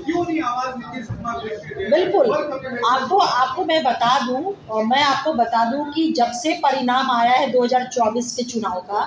क्यों नहीं आवाज नीतीश कुमार देते? बिल्कुल, आपको मैं बता दूं, और मैं आपको बता दूं कि जब से परिणाम आया है 2024 के चुनाव का,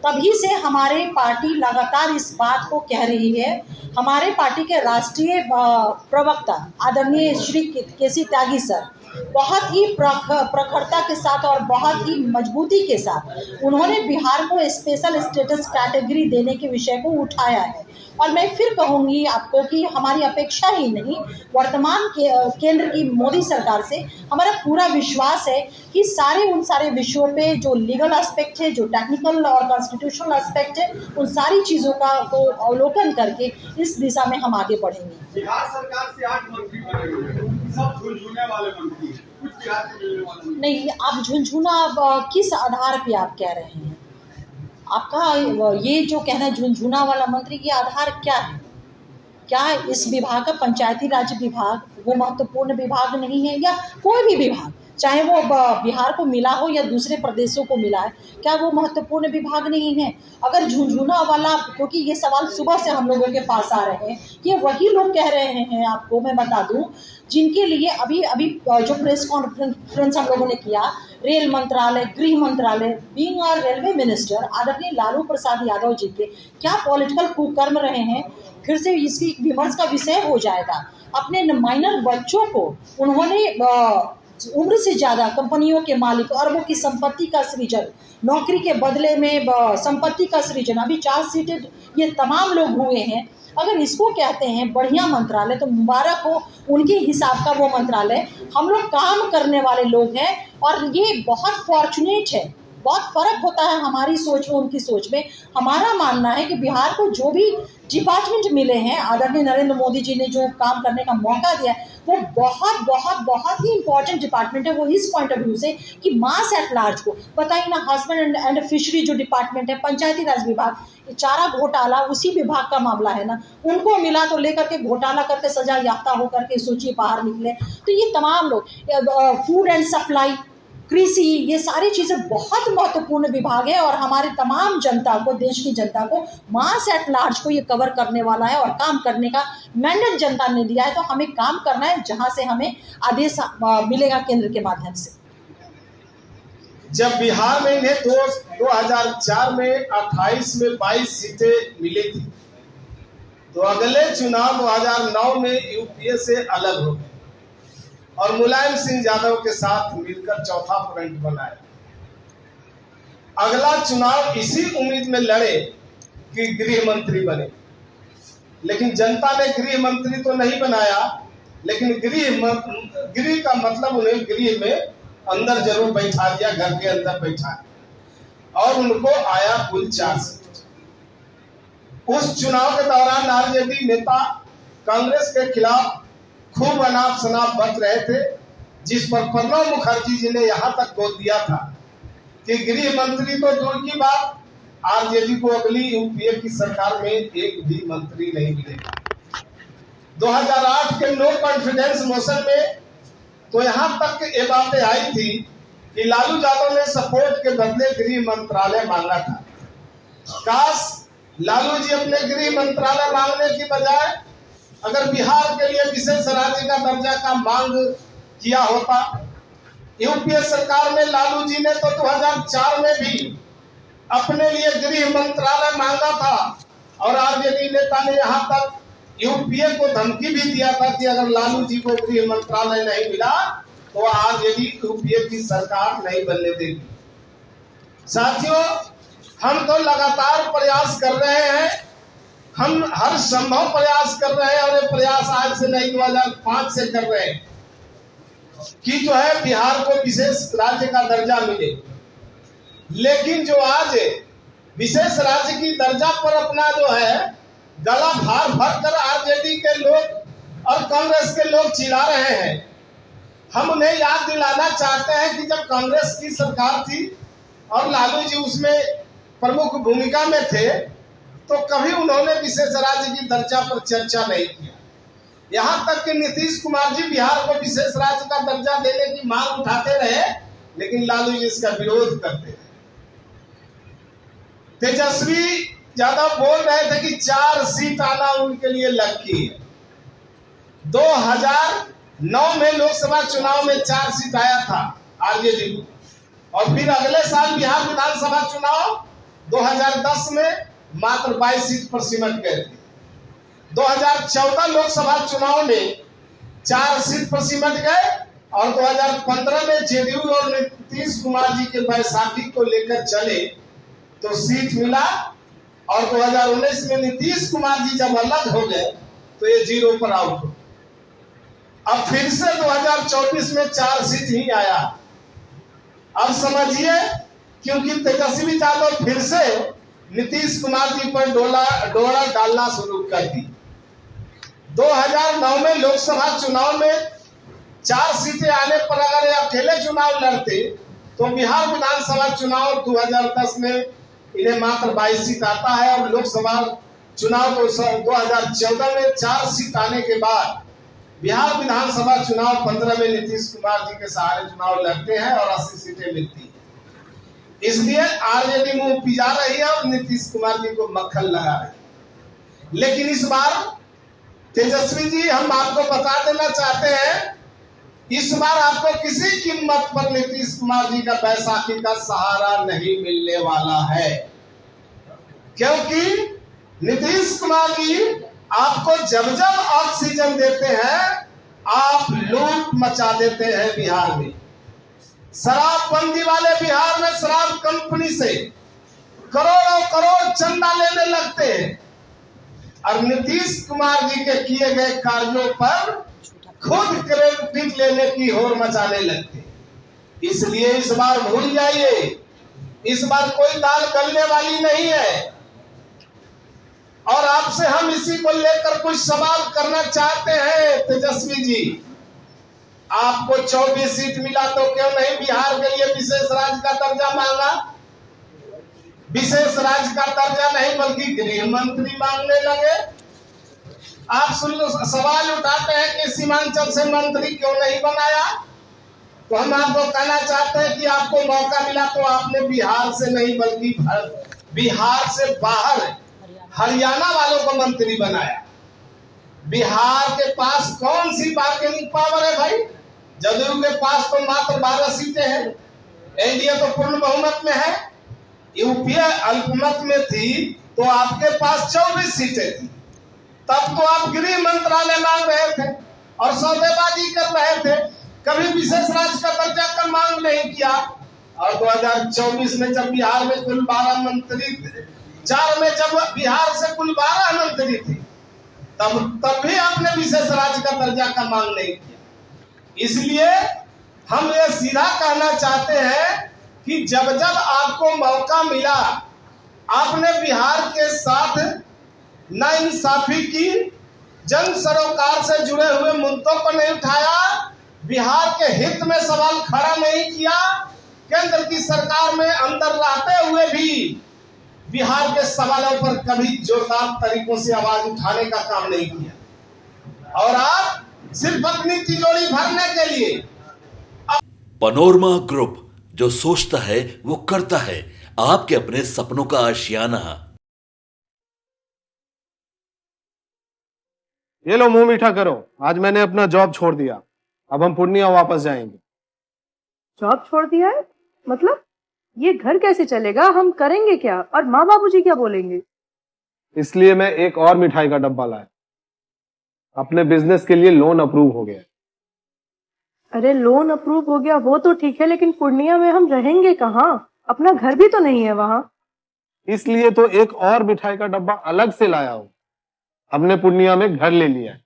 तभी से हमारी पार्टी लगातार इस बात को कह रही है। हमारे पार्टी के राष्ट्रीय प्रवक्ता आदरणीय श्री केसी त्यागी सर बहुत ही प्रखरता के साथ और बहुत ही मजबूती के साथ उन्होंने बिहार को स्पेशल स्टेटस कैटेगरी देने के विषय को उठाया है। और मैं फिर कहूँगी आपको कि हमारी अपेक्षा ही नहीं, वर्तमान केंद्र की मोदी सरकार से हमारा पूरा विश्वास है कि उन सारे विषयों पे जो लीगल एस्पेक्ट है, जो टेक्निकल और कॉन्स्टिट्यूशनल एस्पेक्ट है, उन सारी चीज़ों को अवलोकन करके इस दिशा में हम आगे बढ़ेंगे। बिहार सरकार से 8 मंत्री बने हुए हैं, सब झुनझुने वाले मंत्री हैं, कुछ बिहार से मिलने वाले नहीं। आप झुनझुना किस आधार पे आप कह रहे हैं? आपका ये जो कहना है झुनझुना वाला मंत्री, ये आधार क्या है? क्या इस विभाग का पंचायती राज विभाग वो महत्वपूर्ण विभाग नहीं है? या कोई भी विभाग, चाहे वो बिहार को मिला हो या दूसरे प्रदेशों को मिला है, क्या वो महत्वपूर्ण विभाग नहीं है? अगर झुनझुना वाला, क्योंकि ये सवाल सुबह से हम लोगों के पास आ रहे हैं, ये वही लोग कह रहे हैं, आपको मैं बता दूं, जिनके लिए अभी जो प्रेस कॉन्फ्रेंस हम लोगों ने किया, रेल मंत्रालय, गृह मंत्रालय, बीइंग और रेलवे मिनिस्टर आदरणीय लालू प्रसाद यादव जी के क्या पॉलिटिकल कुकर्म रहे हैं, फिर से इसकी विमर्श का विषय हो जाएगा। अपने माइनर बच्चों को उन्होंने उम्र से ज़्यादा कंपनियों के मालिक, अरबों की संपत्ति का सृजन, नौकरी के बदले में संपत्ति का सृजन, अभी चार्जशीटेड ये तमाम लोग हुए हैं। अगर इसको कहते हैं बढ़िया मंत्रालय, तो मुबारक हो उनके हिसाब का वो मंत्रालय। हम लोग काम करने वाले लोग हैं और ये बहुत फॉर्चुनेट है। बहुत फ़र्क होता है हमारी सोच में उनकी सोच में। हमारा मानना है कि बिहार को जो भी डिपार्टमेंट मिले हैं, आदरणीय नरेंद्र मोदी जी ने जो काम करने का मौका दिया है, वो बहुत बहुत बहुत ही इंपॉर्टेंट डिपार्टमेंट है। वो इस पॉइंट ऑफ व्यू से कि मास एट लार्ज को बताइए ना, हस्बैंड एंड फिशरी जो डिपार्टमेंट है, पंचायती राज विभाग, चारा घोटाला उसी विभाग का मामला है ना, उनको मिला तो लेकर के घोटाला करके सजा याफ्ता होकर के सोचिए बाहर निकले। तो ये तमाम लोग, फूड एंड सप्लाई, कृषि, ये सारी चीज़ें बहुत महत्वपूर्ण विभाग है और हमारे तमाम जनता को, देश की जनता को, मास एट लार्ज को ये कवर करने वाला है और काम करने का मैंडेट जनता ने दिया है। तो हमें काम करना है जहां से हमें आदेश मिलेगा केंद्र के माध्यम से। जब बिहार में इन्हें 2004 में 28 में 22 सीटें मिली थी, तो अगले चुनाव 2009 में यूपीए से अलग हो गए और मुलायम सिंह यादव के साथ मिलकर चौथा फ्रंट बनाया। अगला चुनाव इसी उम्मीद में लड़े कि गृह मंत्री बने, लेकिन जनता ने गृह मंत्री तो नहीं बनाया, लेकिन गृह का मतलब उन्हें गृह में अंदर जरूर बैठा दिया, घर के अंदर बैठा, और उनको आया कुल 4 सीट। उस चुनाव के दौरान आरजेडी नेता कांग्रेस के खिलाफ खूब अनाप शनाप बच रहे थे, जिस पर प्रणब मुखर्जी जी ने यहां तक बोल दिया था कि गृह मंत्री तो दूर की बात, आरजेडी को अगली यूपीए की सरकार में एक भी मंत्री नहीं मिलेगा। 2008 के नो कॉन्फिडेंस मोशन में तो यहां तक ये बातें आई थी कि लालू यादव ने सपोर्ट के बदले गृह मंत्रालय मांगा था। काश लालू जी अपने गृह मंत्रालय मांगने की बजाय अगर बिहार के लिए विशेष राज्य का दर्जा का मांग किया होता। यूपीए सरकार में लालू जी ने तो 2004 में भी अपने लिए गृह मंत्रालय मांगा था और आरजेडी नेता ने यहां तक यूपीए को धमकी भी दिया था कि अगर लालू जी को गृह मंत्रालय नहीं मिला तो आरजेडी यूपीए की सरकार नहीं बनने देगी। साथियों, हम तो लगातार प्रयास कर रहे हैं, हम हर संभव प्रयास कर रहे हैं और ये प्रयास आज से नहीं 2005 से कर रहे हैं कि जो है बिहार को विशेष राज्य का दर्जा मिले। लेकिन जो आज विशेष राज्य की दर्जा पर अपना जो है गला भार भर कर आरजेडी के लोग और कांग्रेस के लोग चिल्ला रहे हैं, हम उन्हें याद दिलाना चाहते हैं कि जब कांग्रेस की सरकार थी और लालू जी उसमें प्रमुख भूमिका में थे, तो कभी उन्होंने विशेष राज्य की दर्जा पर चर्चा नहीं किया। यहां तक कि नीतीश कुमार जी बिहार को विशेष राज्य का दर्जा देने की मांग उठाते रहे, लेकिन लालू जी इसका विरोध करते रहे। तेजस्वी यादव बोल रहे थे कि 4 सीट आना उनके लिए लकी है। 2009 में लोकसभा चुनाव में 4 सीट आया था आरजेडी को, और फिर अगले साल बिहार विधानसभा चुनाव 2010 में मात्र 22 सीट पर सिमट गए थे। 2014 लोकसभा चुनाव में 4 सीट पर सिमट गए, और 2015 में जेडीयू और नीतीश कुमार जी के बैसाखी को लेकर चले तो सीट मिला, और 2019 में नीतीश कुमार जी जब अलग हो गए तो ये 0 पर आउट हो। अब फिर से 2024 में 4 सीट ही आया। अब समझिए, क्योंकि तेजस्वी यादव फिर से नीतीश कुमार जी पर डोरा डालना शुरू कर दी। 2009 में लोकसभा चुनाव में 4 सीटें आने पर अगर ये अकेले चुनाव लड़ते तो बिहार विधानसभा चुनाव 2010 में इन्हें मात्र 22 सीट आता है, और लोकसभा चुनाव 2014 में 4 सीट आने के बाद बिहार विधानसभा चुनाव 15 में नीतीश कुमार जी के सहारे चुनाव लड़ते हैं और 80 सीटें मिलती हैं। इसलिए आरजेडी मुंह पिजा रही है और नीतीश कुमार जी को मक्खन लगा रही है। लेकिन इस बार तेजस्वी जी, हम आपको बता देना चाहते हैं, इस बार आपको किसी कीमत पर नीतीश कुमार जी का बैसाखी का सहारा नहीं मिलने वाला है, क्योंकि नीतीश कुमार जी आपको जब जब ऑक्सीजन देते हैं आप लूट मचा देते हैं। बिहार में शराबबंदी वाले बिहार में शराब कंपनी से करोड़ों करोड़ चंदा लेने लगते हैं, और नीतीश कुमार जी के किए गए कार्यों पर खुद क्रेडिट लेने की होड़ मचाने लगते हैं। इसलिए इस बार भूल जाइए, इस बार कोई दाल गलने वाली नहीं है। और आपसे हम इसी को लेकर कुछ सवाल करना चाहते हैं। तेजस्वी जी, आपको 24 सीट मिला तो क्यों नहीं बिहार के लिए विशेष राज्य का दर्जा मांगा? विशेष राज्य का दर्जा नहीं बल्कि गृह मंत्री मांगने लगे। आप सवाल उठाते हैं कि सीमांचल से मंत्री क्यों नहीं बनाया, तो हम आपको कहना चाहते हैं कि आपको मौका मिला तो आपने बिहार से नहीं बल्कि बिहार से बाहर हरियाणा वालों को मंत्री बनाया। बिहार के पास कौन सी बार्गेनिंग पावर है भाई? जदयू के पास तो मात्र 12 सीटें हैं, एनडीए तो पूर्ण बहुमत में है, यूपीए अल्पमत में थी तो आपके पास 24 सीटें थी। तब तो आप गृह मंत्रालय मांग रहे थे और सौदेबाजी कर रहे थे, कभी विशेष राज्य का दर्जा का मांग नहीं किया। और 2024 में जब बिहार में कुल 12 मंत्री थे, 4 में जब बिहार से कुल 12 मंत्री थे, तब भी आपने विशेष राज्य का दर्जा का मांग नहीं किया। इसलिए हम ये सीधा कहना चाहते हैं कि जब जब आपको मौका मिला आपने बिहार के साथ नाइंसाफी की, जन सरोकार से जुड़े हुए मुद्दों को नहीं उठाया, बिहार के हित में सवाल खड़ा नहीं किया, केंद्र की सरकार में अंदर रहते हुए भी बिहार के सवालों पर कभी जोरदार तरीकों से आवाज उठाने का काम नहीं किया, और आप सिर्फ अपनी तिजोरी भरने के लिए। पैनोरमा ग्रुप, जो सोचता है वो करता है, आपके अपने सपनों का आशियाना। ये लो मुंह मीठा करो, आज मैंने अपना जॉब छोड़ दिया, अब हम पूर्णिया वापस जाएंगे। जॉब छोड़ दिया है? मतलब ये घर कैसे चलेगा? हम करेंगे क्या? और माँ बाबूजी क्या बोलेंगे? इसलिए मैं एक और मिठाई का डब्बा लाया, अपने बिजनेस के लिए लोन अप्रूव हो गया। अरे लोन अप्रूव हो गया वो तो ठीक है, लेकिन पूर्णिया में हम रहेंगे कहाँ? अपना घर भी तो नहीं है वहाँ। इसलिए तो एक और मिठाई का डब्बा अलग से लाया हूँ। हमने पूर्णिया में घर ले लिया है,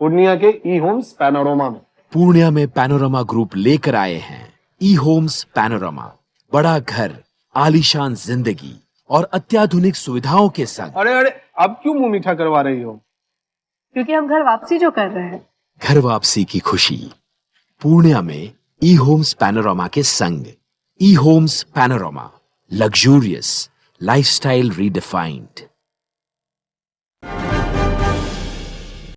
पूर्णिया के ई होम्स पैनोरमा में। पूर्णिया में पैनोरमा ग्रुप लेकर आए हैं ई होम्स पैनोरमा। बड़ा घर, आलीशान जिंदगी और अत्याधुनिक सुविधाओं के संग। अरे अरे, अब क्यों मुंह मीठा करवा रही हो? क्योंकि हम घर वापसी जो कर रहे हैं। घर वापसी की खुशी पूर्णिया में ई होम्स पैनोरमा के संग। E homes panorama, luxurious lifestyle redefined.